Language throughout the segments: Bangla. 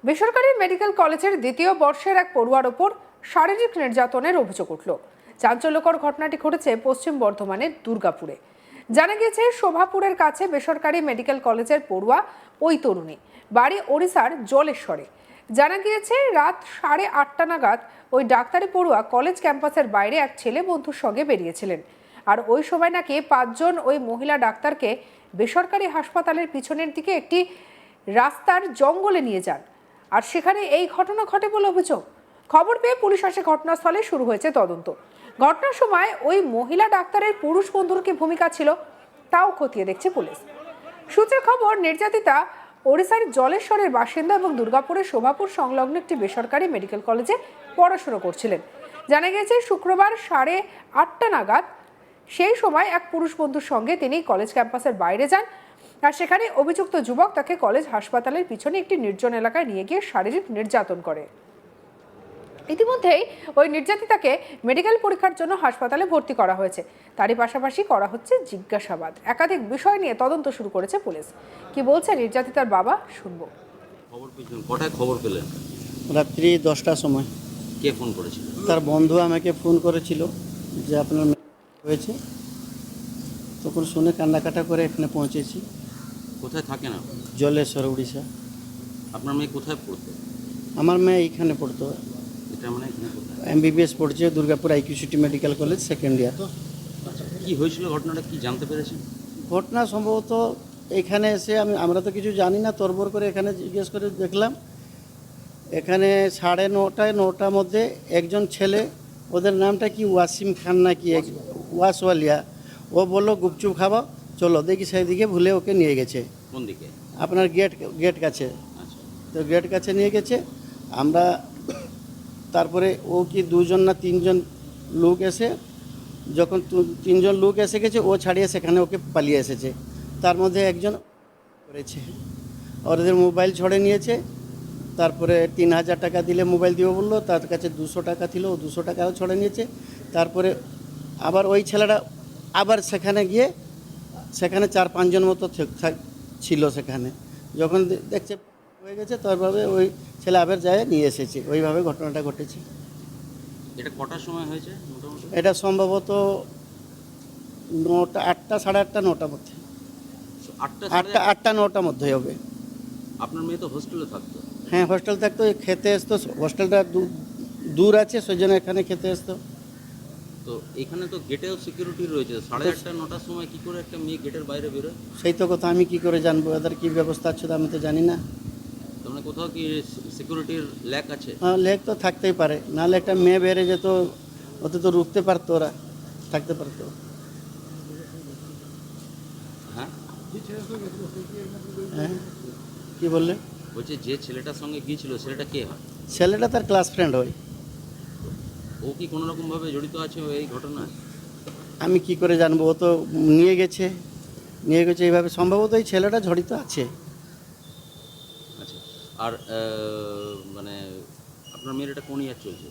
বেসরকারি মেডিকেল কলেজের দ্বিতীয় বর্ষের এক পড়ুয়ার ওপর শারীরিক নির্যাতনের অভিযোগ উঠল। চাঞ্চল্যকর ঘটনাটি ঘটেছে পশ্চিম বর্ধমানের দুর্গাপুরে। জানা গিয়েছে, শোভাপুরের কাছে বেসরকারি মেডিকেল কলেজের পড়ুয়া ওই তরুণী, বাড়ি ওড়িশার জলেশ্বরে। জানা গিয়েছে, রাত 8:30 নাগাদ ওই ডাক্তারি পড়ুয়া কলেজ ক্যাম্পাসের বাইরে এক ছেলে বন্ধুর সঙ্গে বেরিয়েছিলেন। আর ওই সময় নাকি 5 জন ওই মহিলা ডাক্তারকে বেসরকারি হাসপাতালের পিছনের দিকে একটি রাস্তার জঙ্গলে নিয়ে যান। আর সেখানে এই ঘটনা ঘটে বলে অভিযোগ। খবর পেয়ে পুলিশ আসে ঘটনাস্থলে, শুরু হয়েছে তদন্ত। ঘটনার সময় ওই মহিলা ডাক্তারের পুরুষ বন্ধুর কি ভূমিকা ছিল তাও খতিয়ে দেখছে পুলিশ। সূত্রের খবর, নির্যাতিতা ওড়িশার জলেশ্বরের বাসিন্দা এবং দুর্গাপুরের শোভাপুর সংলগ্ন একটি বেসরকারি মেডিকেল কলেজে পড়াশোনা করছিলেন। জানা গেছে, শুক্রবার 8:30 নাগাদ সেই সময় এক পুরুষ বন্ধুর সঙ্গে তিনি কলেজ ক্যাম্পাসের বাইরে যান। আর সেখানে অভিযুক্ত যুবক তাকে কলেজ হাসপাতালের পিছনে একটি নির্জন এলাকায় নিয়ে গিয়ে শারীরিক নির্যাতন করে। ইতিমধ্যেই ওই নির্যাতিতাকে মেডিকেল পরীক্ষার জন্য হাসপাতালে ভর্তি করা হয়েছে। তারই পাশাপাশি করা হচ্ছে জিজ্ঞাসাবাদ। একাধিক বিষয় নিয়ে তদন্ত শুরু করেছে পুলিশ। কি বলছে নির্যাতিতার বাবা, শুনবো। কটায় খবর পেলেন? রাত্রি 10টার সময়। কে ফোন করেছিল? তার বন্ধু আমাকে ফোন করেছিল যে আপনার হয়েছে। তখন শুনে কান্নাকাটা করে এখানে পৌঁছেছি। কোথায় থাকেন আপনি? জলেশ্বর, উড়িষ্যা। আপনার মেয়ে কোথায় পড়তো? আমার মেয়ে এইখানে পড়তো, এটা মানে এখানে কোথায়? MBBS পড়ছে, Durgapur IQCT medical college, second year. আচ্ছা, কি হয়েছিল ঘটনাটা, কি জানতে পেরেছেন? ঘটনা সম্ভবত এখানে এসে আমরা তো কিছু জানি না, তরবর করে এখানে জিজ্ঞেস করে দেখলাম। এখানে 9:30 9টার মধ্যে একজন ছেলে, ওদের নামটা কি ওয়াসিম খান না কি, ওয়াসওয়ালিয়া, ও বললো গুপচুপ খাওয়া, চলো দেখি। সেদিকে ভুলে ওকে নিয়ে গেছে। কোন দিকে? আপনার গেট কাছে। আচ্ছা, তো গেট কাছে নিয়ে গেছে। আমরা তারপরে ও কি 2 জন না 3 জন লোক এসে, যখন 3 জন লোক এসে গেছে, ও ছাড়িয়ে সেখানে ওকে পালিয়ে এসেছে। তার মধ্যে একজন করেছে, ওদের মোবাইল ছড়ে নিয়েছে। তারপরে 3000 টাকা দিলে মোবাইল দিব বললো, তার কাছে 200 টাকা ছিল, ও 200 টাকাও ছড়ে নিয়েছে। তারপরে আবার ওই ছেলেটা আবার সেখানে গিয়ে, সেখানে 4-5 জন মতো ছিল সেখানে। যখন দেখছে হয়ে গেছে, তারভাবে ওই ছেলে আবার যায় নিয়ে এসেছে। ওইভাবে ঘটনাটা ঘটেছে। এটা কটার সময় হয়েছে মোটামুটি? এটা সম্ভবত 9টা, 8টা, 8:30, 9টার মধ্যে। 8টা 9টার মধ্যে হবে। আপনার মেয়ে তো হোস্টেলে থাকতো? হ্যাঁ, হোস্টেল থাকতো, খেতে আসতো। হোস্টেলটা দূর আছে, সেই জন্য এখানে খেতে আসতো। তো এখানে তো গেটেও সিকিউরিটি রয়েছে। 8:30 9টার সময় কি করে একটা মেয়ে গেটের বাইরে বেরোয়? সেই তো কথা, আমি কি করে জানবো এদের কী ব্যবস্থা আছে, আমি তো জানি না। তার মানে কোথাও কি সিকিউরিটির ল্যাক আছে? হ্যাঁ, লেক তো থাকতেই পারে, নাহলে একটা মেয়ে বেড়ে যেত, ওতে তো রুখতে পারতো, ওরা থাকতে পারতো। হ্যাঁ, হ্যাঁ, কী বললে? বলছে যে ছেলেটার সঙ্গে গিয়েছিল ছেলেটা কে হয়? ছেলেটা তার ক্লাস ফ্রেন্ড হয়। ও কি কোনো রকমভাবে জড়িত আছে এই ঘটনায়? আমি কি করে জানবো? ও তো নিয়ে গেছে এইভাবে। সম্ভবত এই ছেলেটা জড়িত আছে। আচ্ছা, আর মানে আপনার মেয়ের এটা কোন ইয়ার চলছে?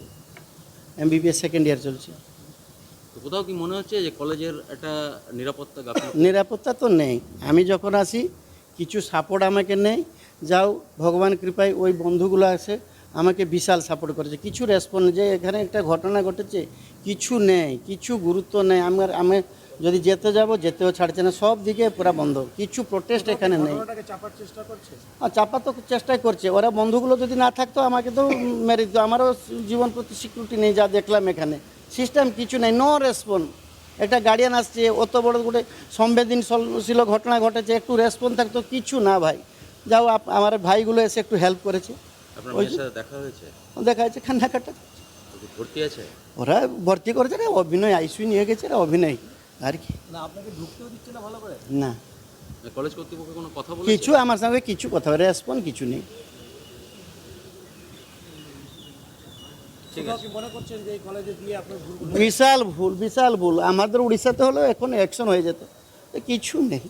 MBBS সেকেন্ড ইয়ার চলছে। তো কোথাও কি মনে হচ্ছে যে কলেজের একটা নিরাপত্তা গাফিলতি? নিরাপত্তা তো নেই। আমি যখন আসি কিছু সাপোর্ট আমাকে নেই, যাও ভগবান কৃপায় ওই বন্ধুগুলো আছে, আমাকে বিশাল সাপোর্ট করেছে। কিছু রেসপন্স, যে এখানে একটা ঘটনা ঘটেছে, কিছু নেই, কিছু গুরুত্ব নেই। আমি যদি যেতেও ছাড়ছে না, সব দিকে পুরা বন্ধ, কিছু প্রোটেস্ট এখানে নেই। আর চাপা তো চেষ্টাই করছে ওরা। বন্ধুগুলো যদি না থাকতো আমাকে তো মেরে দিত। আমারও জীবন প্রতি সিকিউরিটি নেই, যা দেখলাম এখানে সিস্টেম কিছু নেই, নো রেসপন্স। একটা গার্ডিয়ান আসছে, অত বড় গোটে সংবেদনশীল ঘটনা ঘটেছে, একটু রেসপন্স থাকতো, কিছু না ভাই। যাও, আমার ভাইগুলো এসে একটু হেল্প করেছে। আপনার মেয়ের সাথে দেখা হয়েছে? দেখা যাচ্ছে কান্নাকাটা। ভর্তি আছে? ওরা ভর্তি করেছে রে, অভিনয় আইসিইউ নিয়ে গেছে রে, অভিনয় আর কি না। আপনাকে ঢুকতেও দিচ্ছে না ভালো করে? না, কলেজ কর্তৃপক্ষ কোনো কথা বলেছে? কিছু আমার সঙ্গে কিছু কথা, রেসপন্স কিছু নেই। ঠিক আছে, মনে করছেন যে এই কলেজে দিয়ে আপনার ভুল? বিশাল ভুল। আমাদের উড়িষ্যাতে হলো এখন অ্যাকশন হয়ে যেত, কিছু নেই।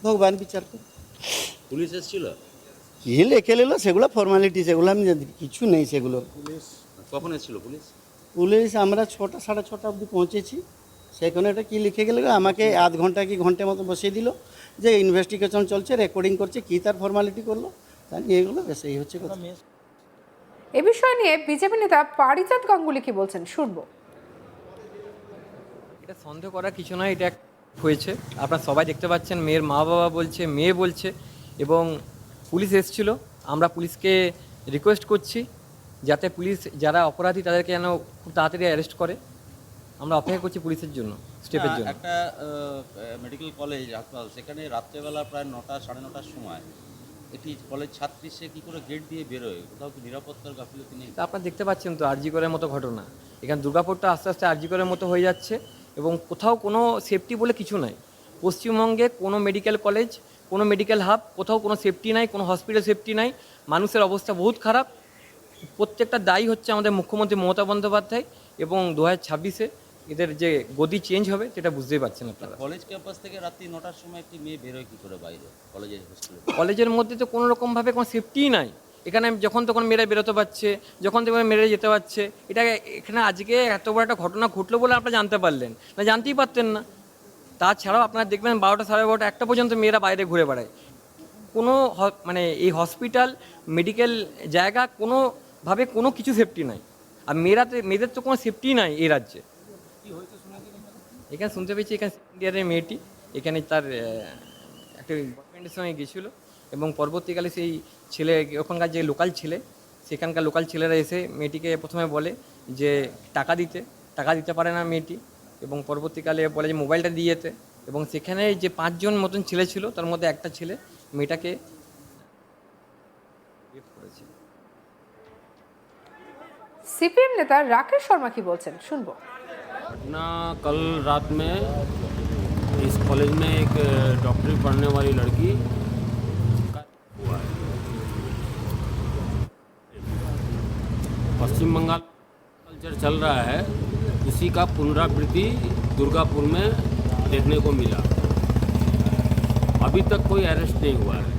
ভগবান বিচার করে। পুলিশ এসেছিল? কি লেখে নিল সেগুলো ফর্মালিটি, সেগুলো আমি জানি, কিছু নেই সেগুলো। কখন এসেছিল পুলিশ? আমরা 6টা 6:30 অবধি পৌঁছেছি। সেখানে একটা কী লিখে গেল, আমাকে আধ ঘন্টা কি ঘন্টার মতো বসিয়ে দিল, যে ইনভেস্টিগেশন চলছে, রেকর্ডিং করছে, কী তার ফর্মালিটি করলো। তাই এগুলো বেশ এই হচ্ছে কথা। এ বিষয় নিয়ে বিজেপি নেতা পারিজাত গাঙ্গুলি কি বলছেন শুনবো। এটা সন্দেহ করার কিছু নয়, এটা হয়েছে। আপনারা সবাই দেখতে পাচ্ছেন, মেয়ের মা বাবা বলছে, মেয়ে বলছে, এবং পুলিশ এসেছিল। আমরা পুলিশকে রিকোয়েস্ট করছি যাতে পুলিশ যারা অপরাধী তাদেরকে যেন খুব তাড়াতাড়ি অ্যারেস্ট করে। আমরা অপেক্ষা করছি পুলিশের জন্য, স্টেপের জন্য। একটা মেডিকেল কলেজ হাসপাতাল, সেখানে রাত্রেবেলা প্রায় 9টা 9:30টার সময় একটি কলেজ ছাত্রী সে কী করে গেট দিয়ে বেরোয়, কোথাও কি নিরাপত্তার গাফিলতি নেই? তা আপনারা দেখতে পাচ্ছেন তো আরজি করের মতো ঘটনা। এখানে দুর্গাপুরটা আস্তে আস্তে আরজি করের মতো হয়ে যাচ্ছে, এবং কোথাও কোনো সেফটি বলে কিছু নাই। পশ্চিমবঙ্গে কোনো মেডিকেল কলেজ, কোনো মেডিকেল হাব, কোথাও কোনো সেফটি নাই, কোনো হসপিটাল সেফটি নাই। মানুষের অবস্থা বহুত খারাপ। প্রত্যেকটা দায়ী হচ্ছে আমাদের মুখ্যমন্ত্রী মমতা বন্দ্যোপাধ্যায়, এবং 2026-এ এদের যে গদি চেঞ্জ হবে সেটা বুঝতেই পারছেন আপনারা। কলেজ ক্যাম্পাস থেকে রাত্রি 9টার সময় একটি মেয়ে বেরোয় কী করে বাইরে কলেজের হোস্টেলে? কলেজের মধ্যে তো কোনো রকমভাবে কোনো সেফটিই নাই। এখানে যখন তখন মেয়েরা বেরোতে পারছে, যখন তখন মেয়েরা যেতে পারছে। এটা এখানে আজকে এত বড় একটা ঘটনা ঘটলো বলে আপনারা জানতে পারলেন, না জানতেই পারতেন না। তাছাড়াও আপনারা দেখবেন 12টা, 12:30, 1টা পর্যন্ত মেয়েরা বাইরে ঘুরে বেড়ায়। কোনো মানে এই হসপিটাল, মেডিকেল জায়গা, কোনোভাবে কোনো কিছু সেফটি নাই। আর মেয়েদের তো কোনো সেফটি নাই এই রাজ্যে। এখানে শুনতে পেয়েছি এখানে সেকেন্ড ইয়ারের মেয়েটি এখানে তার একটা বয়ফ্রেন্ডের সঙ্গে গেছিলো, এবং পরবর্তীকালে সেই ছেলে, ওখানকার যে লোকাল ছেলে, সেখানকার লোকাল ছেলেরা এসে মেয়েটিকে প্রথমে বলে যে টাকা দিতে পারে না মেয়েটি, এবং পরবর্তীকালে বলে যে মোবাইলটা দিয়ে যেতে। এবং সেখানে যে 5 জন মতন ছেলে ছিল, তার মধ্যে একটা ছেলে মেয়েটাকে রেপ করেছে। সিপিএম নেতা রাকেশ শর্মা কি বলছেন শুনবো। घटना कल रात में इस कॉलेज में एक डॉक्टरी पढ़ने वाली लड़की का हुआ है। पश्चिम बंगाल कल्चर चल रहा है, उसी का पुनरावृत्ति दुर्गापुर में देखने को मिला। अभी तक कोई अरेस्ट नहीं हुआ है।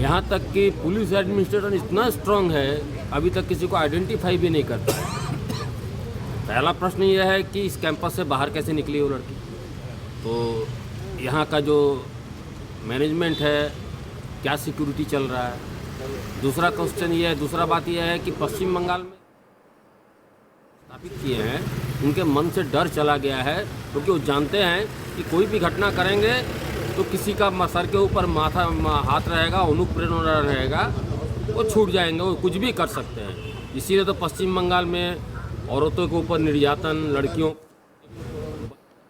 यहाँ तक कि पुलिस एडमिनिस्ट्रेशन इतना स्ट्रांग है, अभी तक किसी को आइडेंटिफाई भी नहीं करता है। पहला प्रश्न यह है कि इस कैंपस से बाहर कैसे निकली वो लड़की। तो यहाँ का जो मैनेजमेंट है, क्या सिक्योरिटी चल रहा है। दूसरा क्वेश्चन ये है, दूसरा बात यह है कि पश्चिम बंगाल में स्थापित किए हैं, उनके मन से डर चला गया है, क्योंकि वो जानते हैं कि कोई भी घटना करेंगे तो किसी का सर के ऊपर हाथ रहेगा, अनुप्रेरणा रहेगा, वो छूट जाएंगे, वो कुछ भी कर सकते हैं। इसीलिए तो पश्चिम बंगाल में औरतों के ऊपर निर्यातन, लड़कियों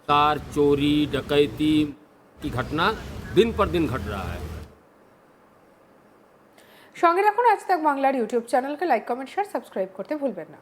कार चोरी, डकैती की घटना दिन पर दिन घट रहा है। সঙ্গে রাখুন আজ তাক বাংলার ইউটিউব চ্যানেলকে লাইক, কমেন্ট, শেয়ার, সাবস্ক্রাইব করতে ভুলবেন না।